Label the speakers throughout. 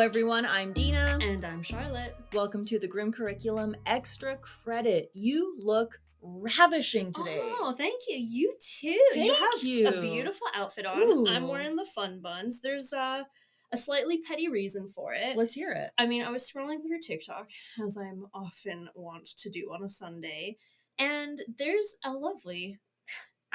Speaker 1: everyone, I'm Dina.
Speaker 2: And I'm Charlotte.
Speaker 1: Welcome to the Grim Curriculum Extra Credit. You look ravishing today.
Speaker 2: Oh, thank you. You too.
Speaker 1: Thank
Speaker 2: you have a beautiful outfit on.
Speaker 1: Ooh.
Speaker 2: I'm wearing the fun buns. There's a slightly petty reason for it.
Speaker 1: Let's hear it.
Speaker 2: I mean, I was scrolling through TikTok, as I'm often wont to do on a Sunday, and there's a lovely,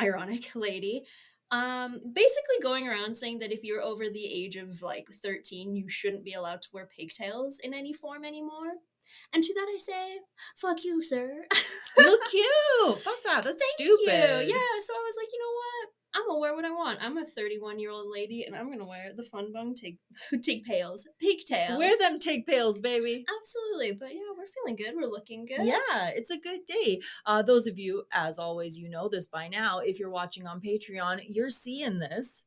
Speaker 2: ironic lady basically going around saying that if you're over the age of like 13, you shouldn't be allowed to wear pigtails in any form anymore. And to that I say, fuck you, sir.
Speaker 1: You look cute. Fuck that. That's
Speaker 2: Thank
Speaker 1: stupid.
Speaker 2: you. Yeah, so I was like, you know what? I'm gonna wear what I want. I'm a 31-year-old lady, and I'm gonna wear the fun bun pigtails.
Speaker 1: Wear them pigtails, baby.
Speaker 2: Absolutely. But yeah, we're feeling good. We're looking good.
Speaker 1: Yeah, it's a good day. Those of you, as always, you know this by now. If you're watching on Patreon, you're seeing this.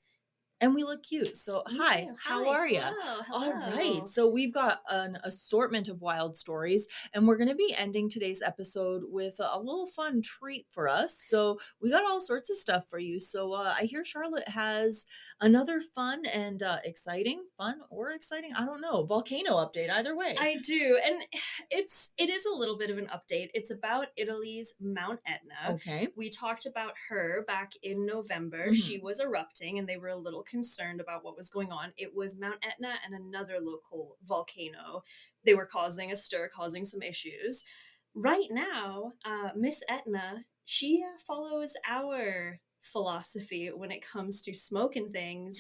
Speaker 1: And we look cute. So, hi, how are you?
Speaker 2: Hello.
Speaker 1: All right. So, we've got an assortment of wild stories, and we're going to be ending today's episode with a little fun treat for us. So, we got all sorts of stuff for you. So, I hear Charlotte has another fun and exciting, I don't know, volcano update either way.
Speaker 2: I do. And it is a little bit of an update. It's about Italy's Mount Etna.
Speaker 1: Okay.
Speaker 2: We talked about her back in November.
Speaker 1: Mhm.
Speaker 2: She was erupting, and they were a little concerned about what was going on. It was Mount Etna and another local volcano. They were causing a stir, causing some issues. Right now, Miss Etna, she follows our philosophy when it comes to smoking things.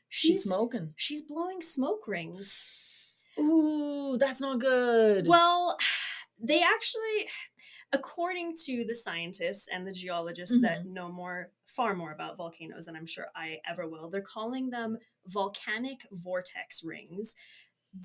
Speaker 1: She's smoking.
Speaker 2: She's blowing smoke rings.
Speaker 1: Ooh, that's not good.
Speaker 2: Well, they actually, according to the scientists and the geologists that know far more about volcanoes than I'm sure I ever will, they're calling them volcanic vortex rings.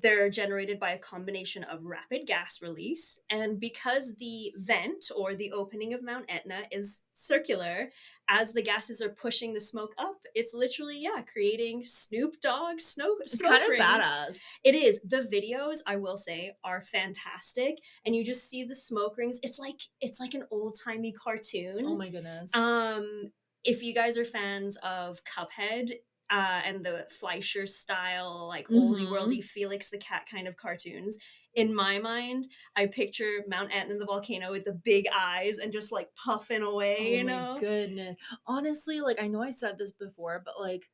Speaker 2: They're generated by a combination of rapid gas release, and because the vent or the opening of Mount Etna is circular, as the gases are pushing the smoke up, it's literally, creating Snoop Dogg smoke rings.
Speaker 1: It's kind of badass.
Speaker 2: It is. The videos, I will say, are fantastic, and you just see the smoke rings. It's like an old-timey cartoon.
Speaker 1: Oh my goodness.
Speaker 2: If you guys are fans of Cuphead, and the Fleischer style, like oldie worldy Felix the Cat kind of cartoons. In my mind, I picture Mount Etna, the volcano, with the big eyes and just like puffing away, you know?
Speaker 1: Oh my goodness. Honestly, like I know I said this before, but like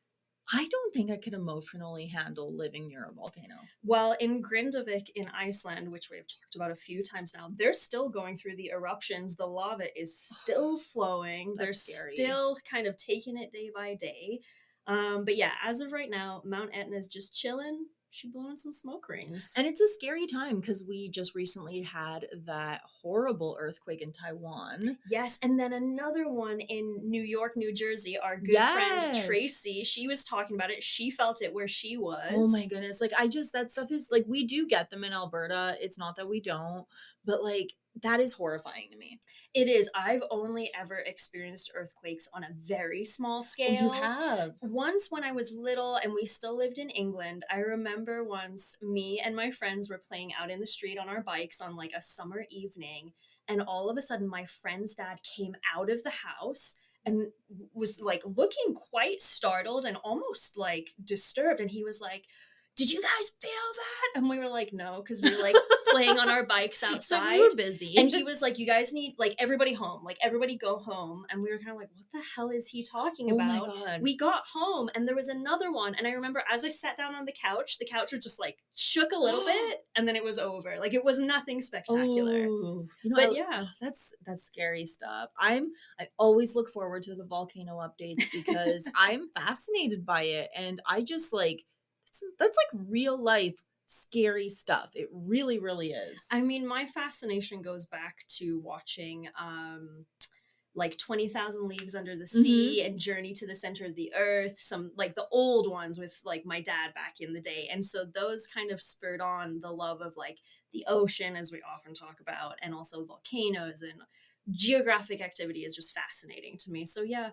Speaker 1: I don't think I could emotionally handle living near a volcano.
Speaker 2: Well, in Grindavik in Iceland, which we've talked about a few times now, they're still going through the eruptions. The lava is still flowing. They're
Speaker 1: scary.
Speaker 2: Still kind of taking it day by day. But yeah, as of right now, Mount Etna is just chilling. She's blowing some smoke rings.
Speaker 1: And it's a scary time because we just recently had that horrible earthquake in Taiwan.
Speaker 2: Yes, and then another one in New York, New Jersey. Our good friend Tracy, she was talking about it. She felt it where she was.
Speaker 1: Oh my goodness. Like that stuff is like, we do get them in Alberta. It's not that we don't, but like that is horrifying to me.
Speaker 2: It is. I've only ever experienced earthquakes on a very small scale.
Speaker 1: Oh, you have?
Speaker 2: Once when I was little and we still lived in England, I remember once me and my friends were playing out in the street on our bikes on like a summer evening, and all of a sudden my friend's dad came out of the house and was like looking quite startled and almost like disturbed, and he was like, "Did you guys feel that?" And we were like, no, because we were like playing on our bikes outside.
Speaker 1: We were busy.
Speaker 2: And he was like, you guys need, like, everybody home. Like, everybody go home. And we were kind of like, what the hell is he talking about?
Speaker 1: Oh my God.
Speaker 2: We got home and there was another one. And I remember as I sat down on the couch was just like shook a little bit and then it was over. Like, it was nothing spectacular.
Speaker 1: Oh, you know,
Speaker 2: but yeah.
Speaker 1: That's scary stuff. I always look forward to the volcano updates because I'm fascinated by it. And I just like, that's like real life scary stuff. It really, really is.
Speaker 2: I mean, my fascination goes back to watching like 20,000 Leagues Under the Sea and Journey to the Center of the Earth, some like the old ones with like my dad back in the day. And so those kind of spurred on the love of like the ocean, as we often talk about, and also volcanoes, and geographic activity is just fascinating to me. So yeah,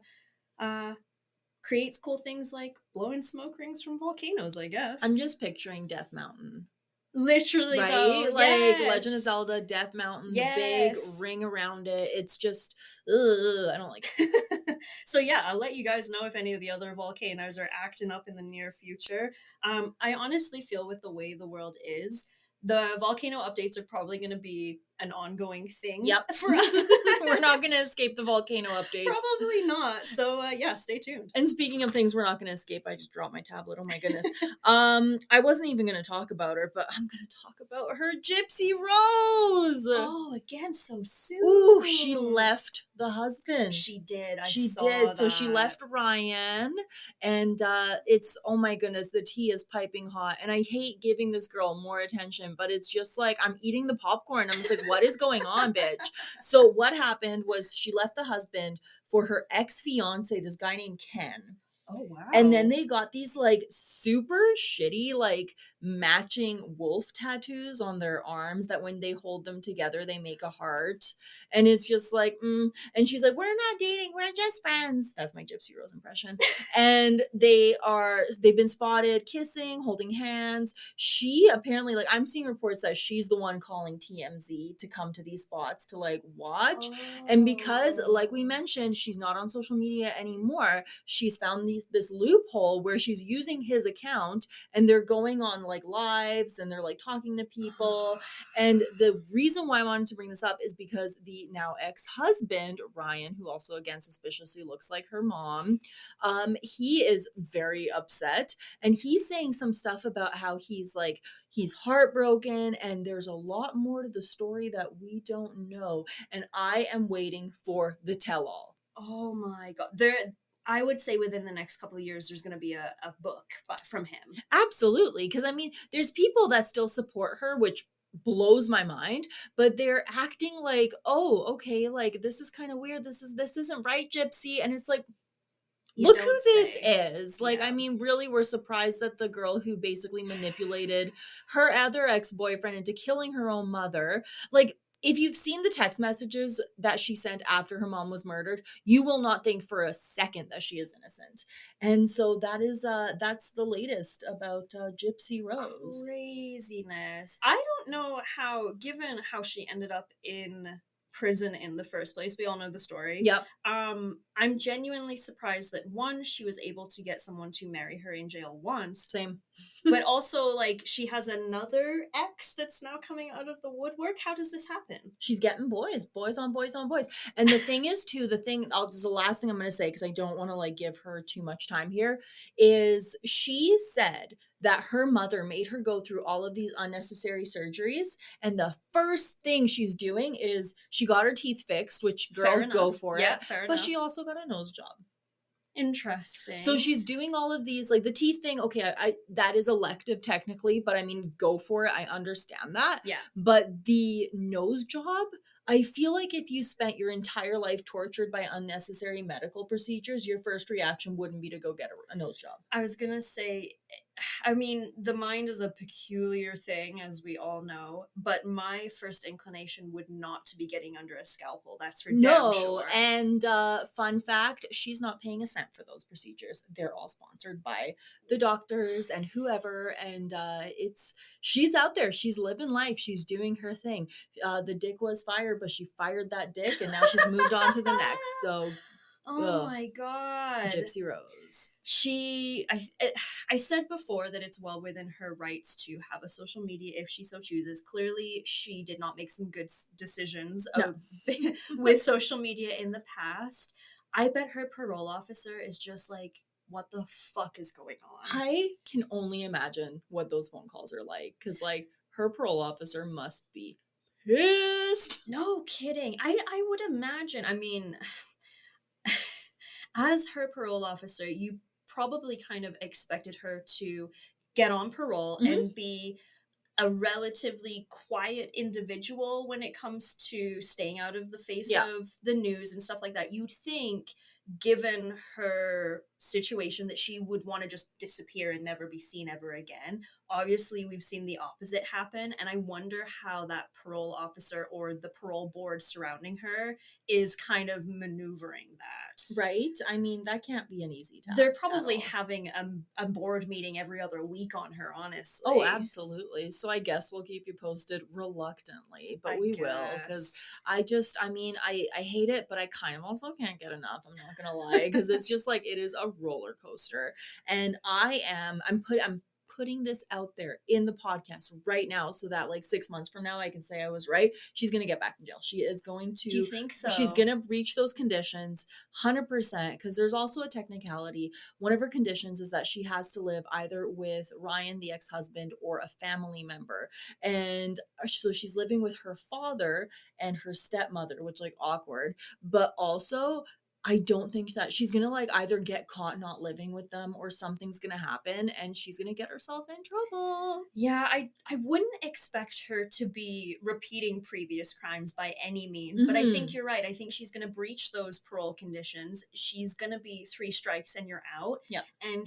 Speaker 2: creates cool things like blowing smoke rings from volcanoes, I guess.
Speaker 1: I'm just picturing Death Mountain.
Speaker 2: Literally, though.
Speaker 1: Right? Like Legend of
Speaker 2: Yes.
Speaker 1: Zelda, Death Mountain, the big
Speaker 2: Yes.
Speaker 1: ring around it. It's just, ugh, I don't like it.
Speaker 2: So yeah, I'll let you guys know if any of the other volcanoes are acting up in the near future. I honestly feel with the way the world is, the volcano updates are probably going to be an ongoing thing
Speaker 1: Yep.
Speaker 2: for
Speaker 1: We're not going to
Speaker 2: us.
Speaker 1: escape the volcano updates.
Speaker 2: Probably not. So yeah, stay tuned.
Speaker 1: And speaking of things we're not going to escape, I just dropped my tablet. Oh my goodness. I wasn't even going to talk about her, but I'm going to talk about her, Gypsy Rose.
Speaker 2: Oh, again, so
Speaker 1: Ooh, she
Speaker 2: soon.
Speaker 1: left the husband.
Speaker 2: She did. I
Speaker 1: She
Speaker 2: saw
Speaker 1: did. So she
Speaker 2: that.
Speaker 1: left Ryan, and it's, oh my goodness, the tea is piping hot. And I hate giving this girl more attention, but it's just like I'm eating the popcorn. I'm just like, what is going on, bitch? So what happened was she left the husband for her ex-fiance, this guy named Ken.
Speaker 2: Oh
Speaker 1: And then
Speaker 2: wow.
Speaker 1: they got these like super shitty, like matching wolf tattoos on their arms that when they hold them together, they make a heart. And it's just like, and she's like, we're not dating, we're just friends. That's my Gypsy Rose impression. And they've been spotted kissing, holding hands. She apparently, like, I'm seeing reports that she's the one calling TMZ to come to these spots to like watch. And because, like we
Speaker 2: Oh.
Speaker 1: mentioned, she's not on social media anymore, she's found this loophole where she's using his account and they're going on like lives and they're like talking to people. And the reason why I wanted to bring this up is because the now ex-husband, Ryan, who also again suspiciously looks like her mom, he is very upset and he's saying some stuff about how he's heartbroken and there's a lot more to the story that we don't know. And I am waiting for the tell-all.
Speaker 2: Oh my god. I would say within the next couple of years there's going to be a book but from him.
Speaker 1: Absolutely. Because I mean, there's people that still support her, which blows my mind, but they're acting like, oh, okay, like this is kind of weird. This isn't right, Gypsy. And it's like,
Speaker 2: You
Speaker 1: look who
Speaker 2: don't
Speaker 1: this
Speaker 2: say.
Speaker 1: is. Like, I
Speaker 2: Yeah.
Speaker 1: mean, really, we're surprised that the girl who basically manipulated her other ex-boyfriend into killing her own mother, like, if you've seen the text messages that she sent after her mom was murdered, you will not think for a second that she is innocent. And so that's the latest about Gypsy Rose.
Speaker 2: Craziness. I don't know how, given how she ended up in prison in the first place, we all know the story.
Speaker 1: Yep,
Speaker 2: I'm genuinely surprised that one, she was able to get someone to marry her in jail once,
Speaker 1: same.
Speaker 2: but also like she has another ex that's now coming out of the woodwork. How does this happen?
Speaker 1: She's getting boys on boys on boys. And the thing is, too, this is the last thing I'm going to say because I don't want to like give her too much time here, is she said that her mother made her go through all of these unnecessary surgeries. And the first thing she's doing is she got her teeth fixed, which
Speaker 2: Fair
Speaker 1: girl, go
Speaker 2: enough.
Speaker 1: for
Speaker 2: Yeah,
Speaker 1: it.
Speaker 2: fair
Speaker 1: But she
Speaker 2: enough.
Speaker 1: also got a nose job. So
Speaker 2: Interesting.
Speaker 1: she's doing all of these, like the teeth thing. Okay, I that is elective technically, but I mean, go for it. I understand that.
Speaker 2: Yeah.
Speaker 1: But the nose job, I feel like if you spent your entire life tortured by unnecessary medical procedures, your first reaction wouldn't be to go get a nose job.
Speaker 2: I was gonna say, I mean, the mind is a peculiar thing, as we all know, but my first inclination would not to be getting under a scalpel. That's for damn
Speaker 1: No,
Speaker 2: sure.
Speaker 1: and fun fact, she's not paying a cent for those procedures. They're all sponsored by the doctors and whoever, and she's out there. She's living life. She's doing her thing. The dick was fired, but she fired that dick, and now she's moved on to the next. So,
Speaker 2: Oh
Speaker 1: ugh,
Speaker 2: my god.
Speaker 1: Gypsy Rose.
Speaker 2: I said before that it's well within her rights to have a social media if she so chooses. Clearly, she did not make some good decisions
Speaker 1: No.
Speaker 2: with social media in the past. I bet her parole officer is just like, what the fuck is going on?
Speaker 1: I can only imagine what those phone calls are like, because like her parole officer must be pissed.
Speaker 2: No kidding. I would imagine. I mean, as her parole officer, you probably kind of expected her to get on parole
Speaker 1: Mhm.
Speaker 2: and be a relatively quiet individual when it comes to staying out of the face
Speaker 1: Yeah.
Speaker 2: of the news and stuff like that. You'd think given her situation that she would want to just disappear and never be seen ever again. Obviously, we've seen the opposite happen, and I wonder how that parole officer or the parole board surrounding her is kind of maneuvering that.
Speaker 1: Right? I mean, that can't be an easy
Speaker 2: They're
Speaker 1: task at
Speaker 2: probably
Speaker 1: all.
Speaker 2: having a board meeting every other week on her,
Speaker 1: Oh,
Speaker 2: honestly.
Speaker 1: absolutely. So I guess we'll keep you posted reluctantly, but
Speaker 2: I
Speaker 1: we will because
Speaker 2: guess.
Speaker 1: I mean, I hate it, but I kind of also can't get enough. I'm not gonna lie because it's just like it is a roller coaster, and I'm putting this out there in the podcast right now so that like 6 months from now I can say I was right. She's gonna get back in jail. She is going
Speaker 2: Do you
Speaker 1: to.
Speaker 2: think
Speaker 1: She's
Speaker 2: so?
Speaker 1: gonna reach those conditions 100% because there's also a technicality. One of her conditions is that she has to live either with Ryan, the ex husband, or a family member. And so she's living with her father and her stepmother, which, like, awkward. But also, I don't think that she's gonna like either get caught not living with them or something's gonna happen and she's gonna get herself in trouble.
Speaker 2: Yeah, I wouldn't expect her to be repeating previous crimes by any means, but I think
Speaker 1: Hmm.
Speaker 2: you're right. I think she's going to breach those parole conditions. She's going to be 3 strikes and you're out.
Speaker 1: Yeah.
Speaker 2: And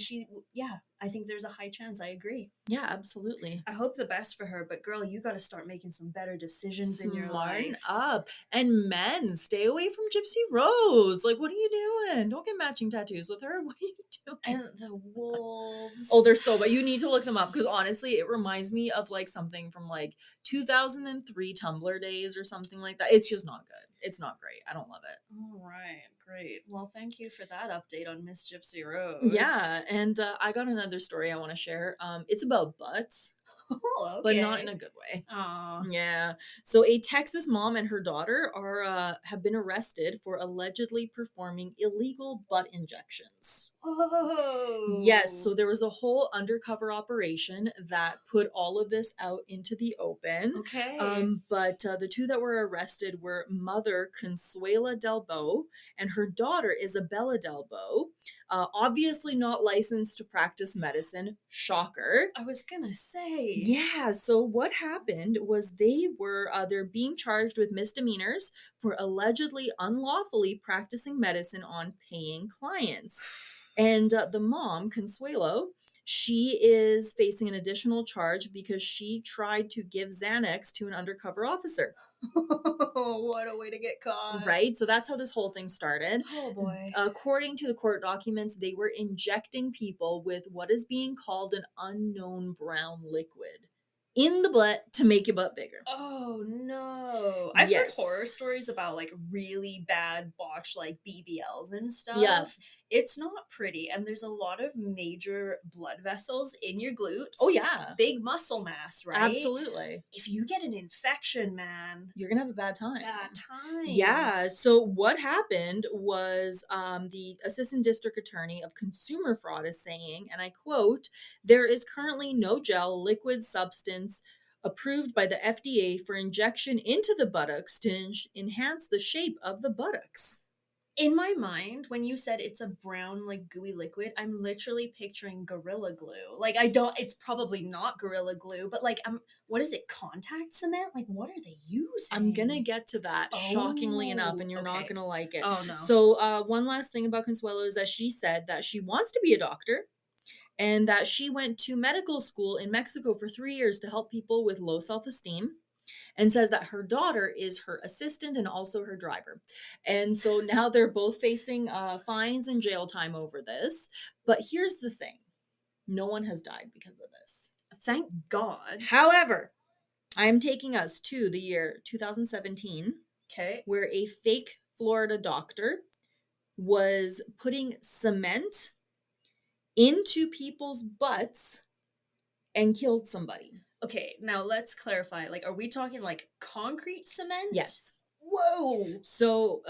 Speaker 2: yeah, I think there's a high chance. I agree.
Speaker 1: Yeah, absolutely.
Speaker 2: I hope the best for her, but girl, you got to start making some better decisions in your
Speaker 1: Smarten
Speaker 2: life.
Speaker 1: up. And men, stay away from Gypsy Rose. Like, what are you doing? Don't get matching tattoos with her. What are you doing?
Speaker 2: And the wolves.
Speaker 1: Oh, they're so bad. You need to look them up because honestly, it reminds me of like something from like 2003 Tumblr days or something like that. It's just not good. It's not great. I don't love it.
Speaker 2: All right, great. Well, thank you for that update on Miss Gypsy Rose.
Speaker 1: Yeah, and I got another story I want to share. It's about butts,
Speaker 2: Oh,
Speaker 1: but
Speaker 2: okay.
Speaker 1: not in a good way.
Speaker 2: Aw.
Speaker 1: Yeah. So a Texas mom and her daughter are have been arrested for allegedly performing illegal butt injections.
Speaker 2: Whoa.
Speaker 1: Yes, so there was a whole undercover operation that put all of this out into the open.
Speaker 2: Okay.
Speaker 1: But the two that were arrested were mother Consuela Delbo and her daughter Isabella Delbo. Obviously not licensed to practice medicine. Shocker.
Speaker 2: I was gonna say.
Speaker 1: Yeah, so what happened was they're being charged with misdemeanors for allegedly unlawfully practicing medicine on paying clients. And the mom, Consuelo, she is facing an additional charge because she tried to give Xanax to an undercover officer.
Speaker 2: What a way to get caught.
Speaker 1: Right? So that's how this whole thing started.
Speaker 2: Oh boy.
Speaker 1: According to the court documents, they were injecting people with what is being called an unknown brown liquid in the butt to make your butt bigger.
Speaker 2: Oh no. I've heard
Speaker 1: Yes.
Speaker 2: horror stories about like really bad botch like BBLs and stuff.
Speaker 1: Yeah.
Speaker 2: It's not pretty and there's a lot of major blood vessels in your glutes.
Speaker 1: Oh, yeah.
Speaker 2: Big muscle mass, right?
Speaker 1: Absolutely.
Speaker 2: If you get an infection, man,
Speaker 1: You're going to have a bad time.
Speaker 2: bad time.
Speaker 1: Yeah. So what happened was the assistant district attorney of consumer fraud is saying, and I quote, "There is currently no gel, liquid substance approved by the FDA for injection into the buttocks to enhance the shape of the buttocks."
Speaker 2: In my mind, when you said it's a brown, like gooey liquid, I'm literally picturing Gorilla Glue. Like, it's probably not Gorilla Glue, but like, what is it, contact cement? Like, what are they using?
Speaker 1: I'm gonna get to that, shockingly enough,
Speaker 2: Oh,
Speaker 1: and you're not
Speaker 2: okay.
Speaker 1: gonna like it.
Speaker 2: Oh, no.
Speaker 1: So, one last thing about Consuelo is that she said that she wants to be a doctor and that she went to medical school in Mexico for 3 years to help people with low self-esteem, and says that her daughter is her assistant and also her driver. And so now they're both facing fines and jail time over this. But here's the thing. No one has died because of this.
Speaker 2: Thank God.
Speaker 1: However, I am taking us to the year 2017,
Speaker 2: Okay.
Speaker 1: where a fake Florida doctor was putting cement into people's butts and killed somebody.
Speaker 2: Okay, now let's clarify. Like, are we talking like concrete cement?
Speaker 1: Yes.
Speaker 2: Whoa.
Speaker 1: So,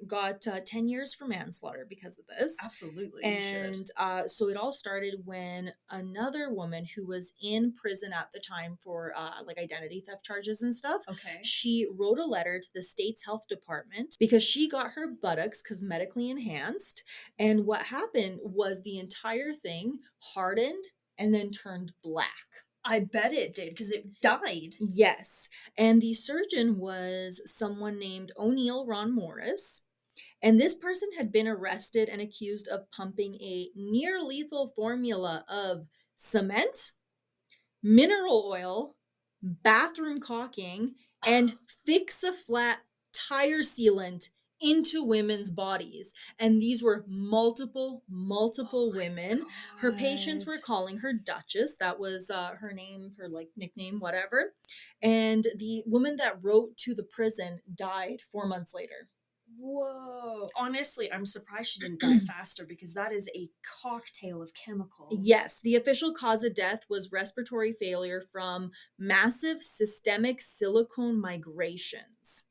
Speaker 1: got 10 years for manslaughter because of this.
Speaker 2: Absolutely. You should.
Speaker 1: And so it all started when another woman who was in prison at the time for like identity theft charges and stuff,
Speaker 2: Okay.
Speaker 1: she wrote a letter to the state's health department because she got her buttocks cosmetically enhanced. And what happened was the entire thing hardened and then turned black.
Speaker 2: I bet it did because it died.
Speaker 1: Yes. And the surgeon was someone named O'Neill Ron Morris. And this person had been arrested and accused of pumping a near lethal formula of cement, mineral oil, bathroom caulking, and fix a flat tire sealant into women's bodies. And these were multiple women. Her patients
Speaker 2: God.
Speaker 1: were calling her Duchess. That was her name, her like nickname, whatever. And the woman that wrote to the prison died 4 months later.
Speaker 2: Whoa. Honestly, I'm surprised she didn't die faster because that is a cocktail of chemicals.
Speaker 1: Yes, the official cause of death was respiratory failure from massive systemic silicone migrations.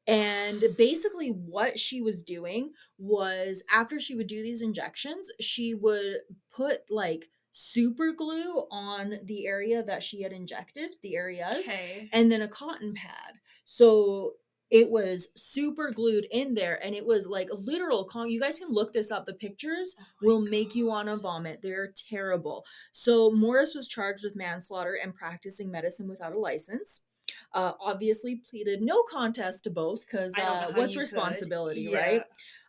Speaker 1: And basically, what she was doing was after she would do these injections, she would put like super glue on the area that she had injected, the areas,
Speaker 2: Okay.
Speaker 1: and then a cotton pad. So it was super glued in there and it was like a literal you guys can look this up. The pictures
Speaker 2: Oh my
Speaker 1: will make you want to
Speaker 2: God.
Speaker 1: vomit. They're terrible. So Morris was charged with manslaughter and practicing medicine without a license. Obviously pleaded no contest to both because
Speaker 2: I don't know how
Speaker 1: what's
Speaker 2: you could.
Speaker 1: responsibility,
Speaker 2: Yeah.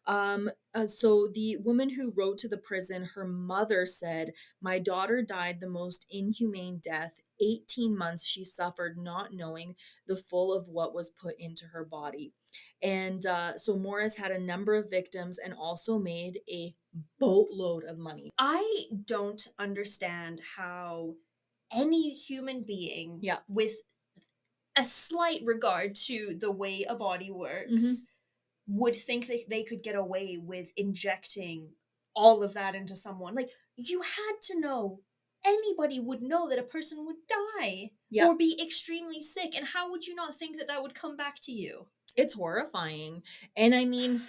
Speaker 1: right? So the woman who wrote to the prison, her mother said, "My daughter died the most inhumane death. 18 months she suffered not knowing the full of what was put into her body." And so Morris had a number of victims and also made a boatload of money.
Speaker 2: I don't understand how any human being
Speaker 1: Yeah.
Speaker 2: with a slight regard to the way a body
Speaker 1: Hmm.
Speaker 2: works would think that they could get away with injecting all of that into someone. Like, you had to know. Anybody would know that a person would die
Speaker 1: Yeah.
Speaker 2: or be extremely sick. And how would you not think that that would come back to you?
Speaker 1: It's horrifying. And I mean,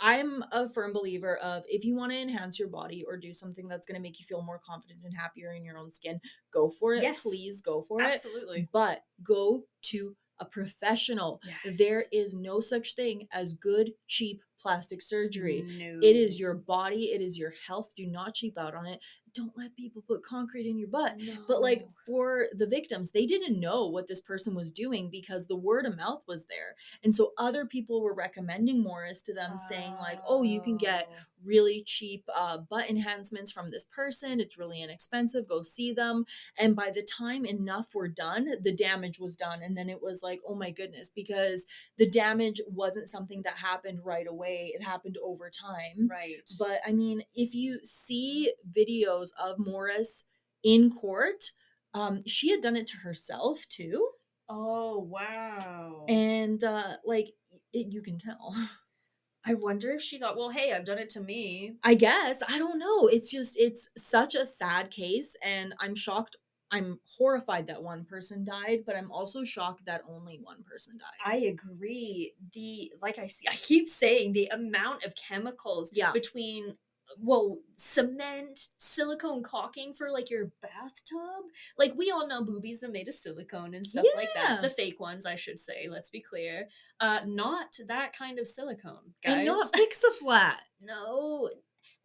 Speaker 1: I'm a firm believer of if you want to enhance your body or do something that's going to make you feel more confident and happier in your own skin, go for it.
Speaker 2: Yes,
Speaker 1: Please go for it.
Speaker 2: absolutely.
Speaker 1: But go to a professional. There
Speaker 2: Yes.
Speaker 1: is no such thing as good, cheap plastic surgery. It is
Speaker 2: No.
Speaker 1: your body, it is your health. Do not cheap out on it. Don't let people put concrete in your butt. But like
Speaker 2: No.
Speaker 1: for the victims, they didn't know what this person was doing because the word of mouth was there. And so other people were recommending Morris to them, saying, like, oh, you can get
Speaker 2: Oh.
Speaker 1: really cheap butt enhancements from this person. It's really inexpensive. Go see them. And by the time enough were done, the damage was done. And then it was like, oh my goodness, because the damage wasn't something that happened right away, it happened over time.
Speaker 2: Right.
Speaker 1: But I mean, if you see videos of Morris in court, she had done it to herself too.
Speaker 2: Oh, wow.
Speaker 1: And like you can tell.
Speaker 2: I wonder if she thought, well, hey, I've done it to me.
Speaker 1: I guess I don't know. It's such a sad case, and I'm shocked. I'm horrified that one person died, but I'm also shocked that only one person died.
Speaker 2: I agree. I keep saying the amount of chemicals
Speaker 1: Yeah.
Speaker 2: between, well, cement, silicone caulking for like your bathtub. Like, we all know boobies are made of silicone and stuff like that.
Speaker 1: Yeah.
Speaker 2: The fake ones, I should say, let's be clear. Not that kind of silicone,
Speaker 1: And
Speaker 2: guys.
Speaker 1: not Pixaflat.
Speaker 2: No.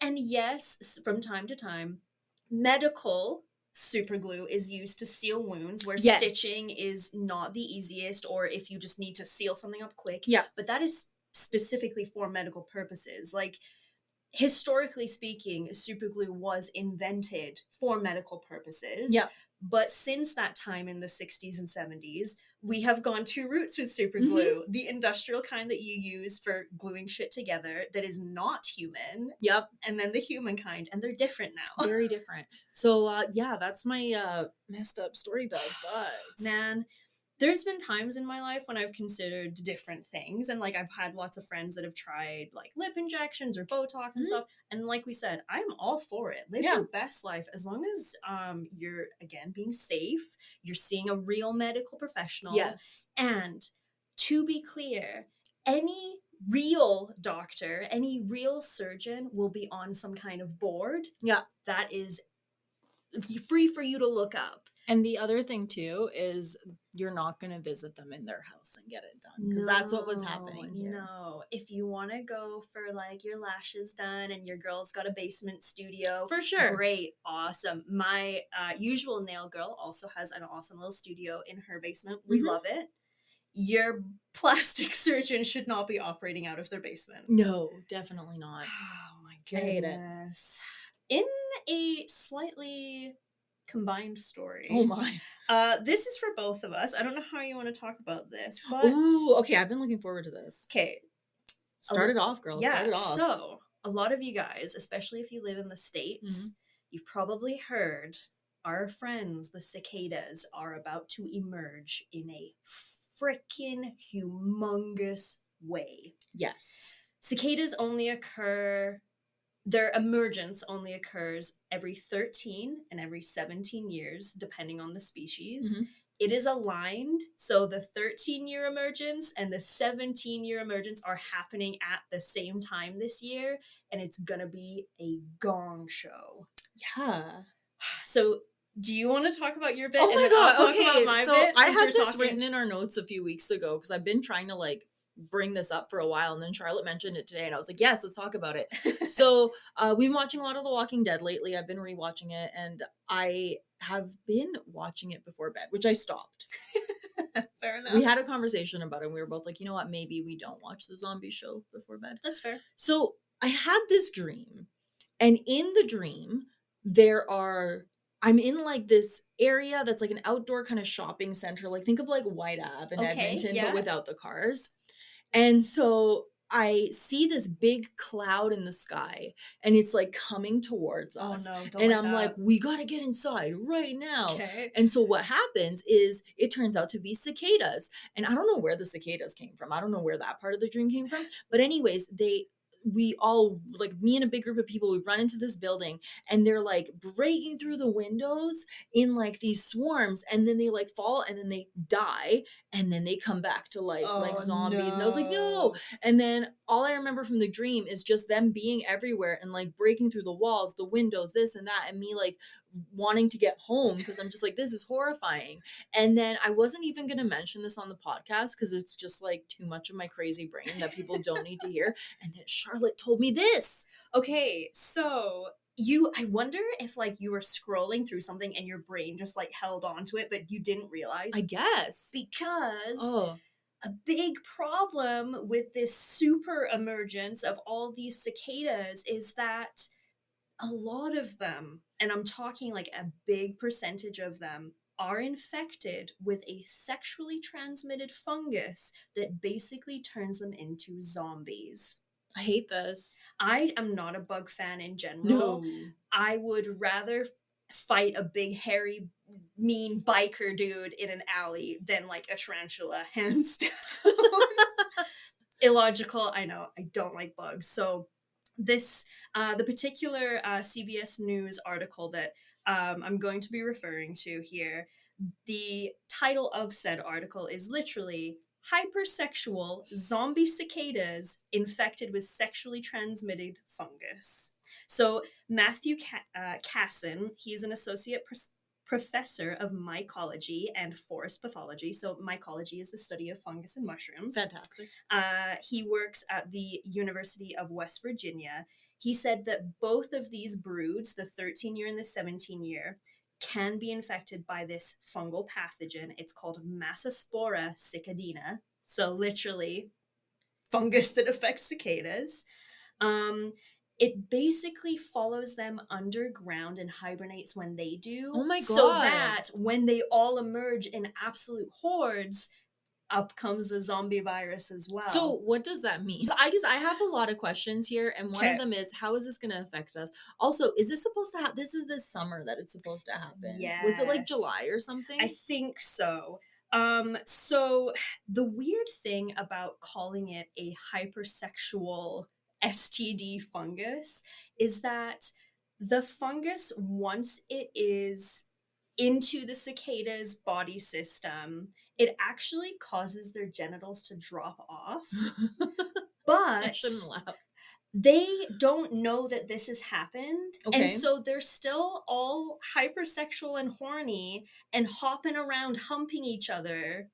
Speaker 2: And yes, from time to time, medical super glue is used to seal wounds where
Speaker 1: Yes.
Speaker 2: stitching is not the easiest, or if you just need to seal something up quick.
Speaker 1: Yeah.
Speaker 2: But that is specifically for medical purposes. Like, historically speaking, super glue was invented for medical purposes.
Speaker 1: Yeah.
Speaker 2: But since that time in the 60s and 70s, we have gone two routes with super
Speaker 1: Mhm.
Speaker 2: glue. The industrial kind that you use for gluing shit together that is not human,
Speaker 1: Yep.
Speaker 2: and then the human kind, and they're different now.
Speaker 1: Very different. So yeah, that's my messed up story about butts.
Speaker 2: Man, there's been times in my life when I've considered different things, and like I've had lots of friends that have tried like lip injections or Botox and
Speaker 1: Mhm.
Speaker 2: stuff. And like we said, I'm all for it. Live
Speaker 1: Yeah.
Speaker 2: your best life as long as you're again being safe, you're seeing a real medical professional.
Speaker 1: Yes.
Speaker 2: And to be clear, any real doctor, any real surgeon will be on some kind of board
Speaker 1: Yeah.
Speaker 2: that is free for you to look up.
Speaker 1: And the other thing too is you're not going to visit them in their house and get it done because that's what was happening here.
Speaker 2: No, if you want to go for like your lashes done and your girl's got a basement studio,
Speaker 1: For sure.
Speaker 2: great, awesome. My usual nail girl also has an awesome little studio in her basement. We
Speaker 1: Mhm.
Speaker 2: love it. your plastic surgeon should not be operating out of their basement.
Speaker 1: No, definitely not.
Speaker 2: Oh my
Speaker 1: I hate it.
Speaker 2: goodness. In a slightly combined
Speaker 1: Oh
Speaker 2: story,
Speaker 1: my.
Speaker 2: this is for both of us. I don't know how you want to talk about this, but
Speaker 1: Ooh, okay, I've been looking forward to this.
Speaker 2: okay.
Speaker 1: Start it off, girl. Start
Speaker 2: Yeah,
Speaker 1: it off.
Speaker 2: so a lot of you guys, especially if you live in the States,
Speaker 1: Mhm.
Speaker 2: you've probably heard our friends, the cicadas, are about to emerge in a freaking humongous way.
Speaker 1: Yes.
Speaker 2: Cicadas only occur, their emergence only occurs every 13 and every 17 years, depending on the species.
Speaker 1: Mhm.
Speaker 2: It is aligned, so the 13-year emergence and the 17-year emergence are happening at the same time this year, and it's gonna be a gong show.
Speaker 1: Yeah.
Speaker 2: So, do you want to talk about your bit,
Speaker 1: Oh
Speaker 2: and
Speaker 1: my
Speaker 2: then I'll
Speaker 1: god,
Speaker 2: talk about
Speaker 1: okay,
Speaker 2: my
Speaker 1: so
Speaker 2: bit
Speaker 1: I
Speaker 2: since
Speaker 1: had
Speaker 2: we're
Speaker 1: this
Speaker 2: talking?
Speaker 1: written in our notes a few weeks ago because I've been trying to, like, bring this up for a while, and then Charlotte mentioned it today, and I was like, "Yes, let's talk about it." So, we've been watching a lot of The Walking Dead lately. I've been rewatching it, and I have been watching it before bed, which I stopped.
Speaker 2: Fair enough.
Speaker 1: We had a conversation about it, and we were both like, "You know what? Maybe we don't watch the zombie show before bed."
Speaker 2: That's fair.
Speaker 1: So, I had this dream, and in the dream, there are I'm in, like, this area that's, like, an outdoor kinda shopping center, like, think of, like, White Ave in
Speaker 2: Okay,
Speaker 1: Edmonton, but
Speaker 2: yeah.
Speaker 1: without the cars, and so I see this big cloud in the sky, and it's, like, coming towards
Speaker 2: Oh
Speaker 1: us,
Speaker 2: no, don't
Speaker 1: and
Speaker 2: like
Speaker 1: I'm like,
Speaker 2: that.
Speaker 1: "We gotta get inside right now."
Speaker 2: Okay.
Speaker 1: And so what happens is it turns out to be cicadas, and I don't know where the cicadas came from. I don't know where that part of the dream came from, but anyways, we all, like, me and a big group of people, we run into this building, and they're, like, breaking through the windows in, like, these swarms, and then they, like, fall, and then they die, and then they come back to life like
Speaker 2: Oh
Speaker 1: zombies, and I was like, "No!"
Speaker 2: no.
Speaker 1: And then all I remember from the dream is just them being everywhere and, like, breaking through the walls, the windows, this and that, and me, like, wanting to get home because I'm just like, "This is horrifying." And then I wasn't even gonna mention this on the podcast because it's just, like, too much of my crazy brain that people don't need to hear, and then Charlotte told me this.
Speaker 2: Okay, so I wonder if like you were scrolling through something and your brain just like held on to it, but you didn't realize,
Speaker 1: I guess.
Speaker 2: because
Speaker 1: Oh.
Speaker 2: a big problem with this super emergence of all these cicadas is that a lot of them, and I'm talking like a big percentage of them, are infected with a sexually transmitted fungus that basically turns them into zombies.
Speaker 1: I hate this.
Speaker 2: I am not a bug fan in general.
Speaker 1: No.
Speaker 2: I would rather fight a big, hairy, mean biker dude in an alley than like a tarantula, hands down. Illogical, I know. I don't like bugs. So this, the particular CBS News article that I'm going to be referring to here, the title of said article is literally "Hypersexual Zombie Cicadas Infected with Sexually Transmitted Fungus." So Matthew Casson, he's an associate professor of mycology and forest pathology. So mycology is the study of fungus and mushrooms.
Speaker 1: Fantastic.
Speaker 2: He works at the University of West Virginia. He said that both of these broods, the 13-year and the 17-year, can be infected by this fungal pathogen. It's called Massospora cicadina. So literally, fungus that affects cicadas. It basically follows them underground and hibernates when they do.
Speaker 1: Oh my
Speaker 2: So
Speaker 1: God.
Speaker 2: that when they all emerge in absolute hordes, up comes the zombie virus as well.
Speaker 1: So what does that mean? I have a lot of questions here, and one
Speaker 2: Okay.
Speaker 1: of them is, how is this going to affect us? Also, is this supposed to happen? This is this summer that it's supposed to happen. Was it like July
Speaker 2: Yes.
Speaker 1: or something?
Speaker 2: I think so. So the weird thing about calling it a hypersexual STD fungus is that the fungus, once it is into the cicada's body system, it actually causes their genitals to drop off.
Speaker 1: I
Speaker 2: But
Speaker 1: shouldn't laugh.
Speaker 2: they don't know that this has happened.
Speaker 1: Okay.
Speaker 2: And so they're still all hypersexual and horny and hopping around humping each other,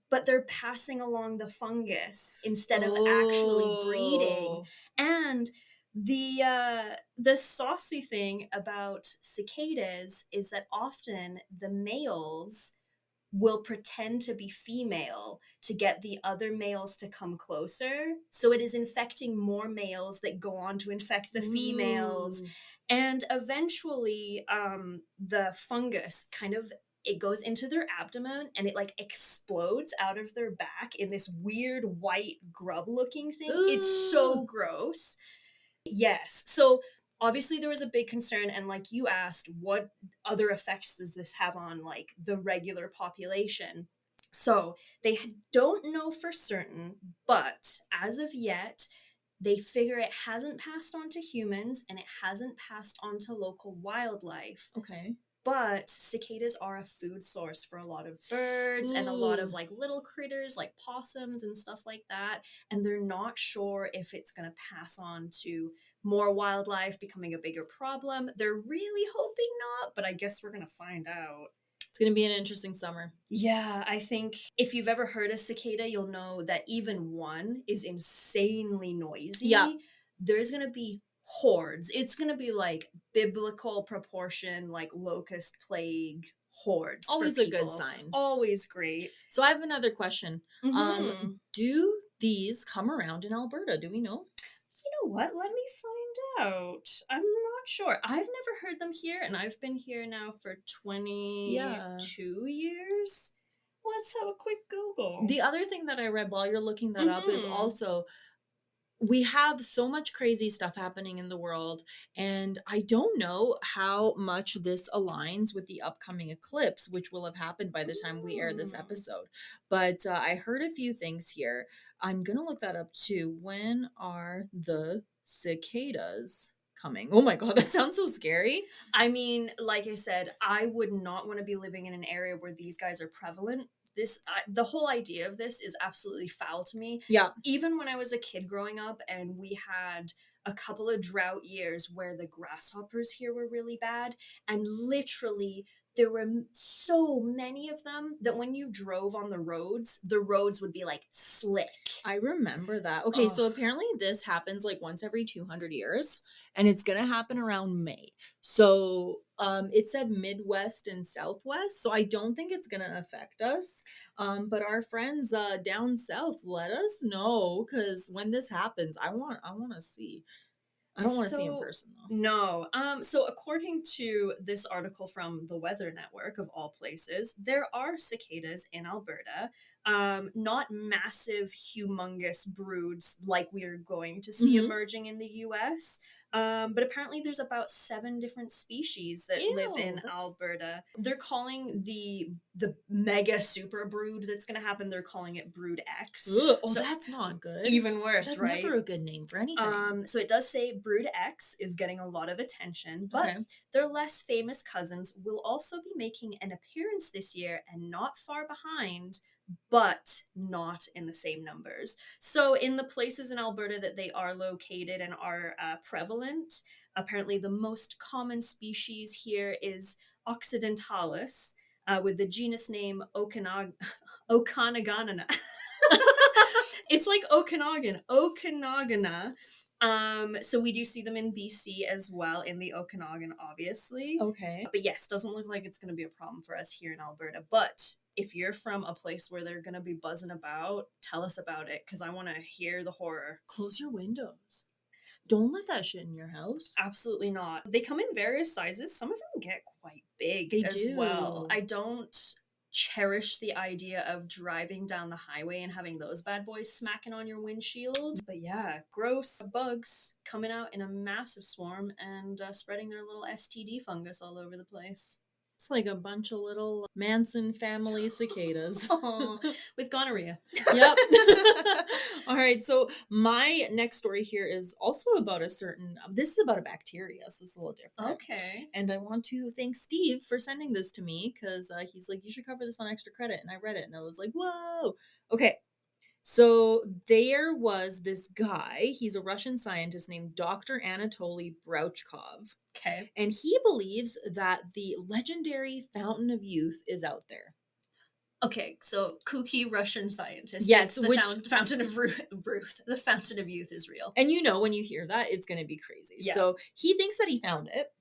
Speaker 2: but they're passing along the fungus instead of actually breeding.
Speaker 1: Oh.
Speaker 2: And the saucy thing about cicadas is that often the males will pretend to be female to get the other males to come closer. So it is infecting more males that go on to infect the females.
Speaker 1: Ooh.
Speaker 2: And eventually, the fungus kind of it goes into their abdomen and it like explodes out of their back in this weird white grub looking thing. It's so
Speaker 1: Ugh.
Speaker 2: gross. Yes. So obviously there was a big concern, and like you asked, what other effects does this have on like the regular population? So they don't know for certain, but as of yet, they figure it hasn't passed on to humans and it hasn't passed on to local wildlife.
Speaker 1: Okay.
Speaker 2: But cicadas are a food source for a lot of birds and a lot of
Speaker 1: Ooh.
Speaker 2: like little critters like possums and stuff like that. And they're not sure if it's going to pass on to more wildlife, becoming a bigger problem. They're really hoping not, but I guess we're going to find out.
Speaker 1: It's going to be an interesting summer.
Speaker 2: Yeah, I think if you've ever heard a cicada, you'll know that even one is insanely noisy.
Speaker 1: Yeah.
Speaker 2: There's going to be hordes. It's going to be like biblical proportion, like locust plague hordes.
Speaker 1: Always
Speaker 2: for
Speaker 1: a good
Speaker 2: people.
Speaker 1: sign.
Speaker 2: Always great.
Speaker 1: So I have another question.
Speaker 2: Mhm.
Speaker 1: Do these come around in Alberta? Do we know?
Speaker 2: You know what? Let me find out. I'm not sure. I've never heard them here, and I've been here now for 22 years. Let's have a quick Google.
Speaker 1: The other thing that I read while you're looking that up is
Speaker 2: Mhm.
Speaker 1: also we have so much crazy stuff happening in the world, and I don't know how much this aligns with the upcoming eclipse, which will have happened by the time we air this
Speaker 2: Mm.
Speaker 1: episode. But I heard a few things here. I'm going to look that up too. When are the cicadas coming? Oh my God, that sounds so scary.
Speaker 2: I mean, like I said, I would not want to be living in an area where these guys are prevalent. The whole idea of this is absolutely foul to me.
Speaker 1: Yeah.
Speaker 2: Even when I was a kid growing up and we had a couple of drought years where the grasshoppers here were really bad, and literally there were so many of them that when you drove on the roads would be like slick.
Speaker 1: I remember that. Okay, so
Speaker 2: Ugh.
Speaker 1: apparently this happens like once every 200 years, and it's going to happen around May. So it said Midwest and Southwest, so I don't think it's going to affect us. But our friends down south, let us know, because when this happens, I want to see. I don't want to see in
Speaker 2: So
Speaker 1: person though.
Speaker 2: no. So according to this article from the Weather Network of all places, there are cicadas in Alberta. Not massive, humongous broods like we are going to see
Speaker 1: Mhm.
Speaker 2: emerging in the US. But apparently there's about 7 different species that live
Speaker 1: Ew,
Speaker 2: in
Speaker 1: that's
Speaker 2: Alberta. They're calling the mega super brood that's going to happen, they're calling it Brood X.
Speaker 1: ugh. Oh,
Speaker 2: So
Speaker 1: that's not good.
Speaker 2: even worse,
Speaker 1: That's
Speaker 2: right?
Speaker 1: never a good name for anything.
Speaker 2: So it does say Brood X is getting a lot of attention, but
Speaker 1: Okay.
Speaker 2: their less famous cousins will also be making an appearance this year and not far behind, but not in the same numbers. So in the places in Alberta that they are located and are prevalent, apparently the most common species here is Occidentalis, with the genus name Okanaganana. It's like Okanagan. So we do see them in BC as well, in the Okanagan, obviously.
Speaker 1: Okay.
Speaker 2: But yes, doesn't look like it's going to be a problem for us here in Alberta. But if you're from a place where they're going to be buzzing about, tell us about it, because I want to hear the horror.
Speaker 1: Close your windows. Don't let that shit in your house.
Speaker 2: Absolutely not. They come in various sizes. Some of them get quite big
Speaker 1: They
Speaker 2: as well.
Speaker 1: do.
Speaker 2: I don't cherish the idea of driving down the highway and having those bad boys smacking on your windshield. But yeah, gross bugs coming out in a massive swarm and spreading their little STD fungus all over the place.
Speaker 1: It's like a bunch of little Manson family cicadas.
Speaker 2: Aw, with gonorrhea.
Speaker 1: Yep. All right. So my next story here is also about this is about a bacteria, so it's a little different.
Speaker 2: Okay.
Speaker 1: And I want to thank Steve for sending this to me because he's like, you should cover this on Extra Credit. And I read it and I was like, whoa. Okay. So there was this guy, he's a Russian scientist named Dr. Anatoly Brouchkov.
Speaker 2: Okay.
Speaker 1: And he believes that the legendary Fountain of Youth is out there.
Speaker 2: Okay, so kooky Russian scientist.
Speaker 1: Yes,
Speaker 2: thinks the Fountain of Ruth, the Fountain of Youth is real.
Speaker 1: And when you hear that, it's going to be crazy.
Speaker 2: Yeah.
Speaker 1: So he thinks that he found it,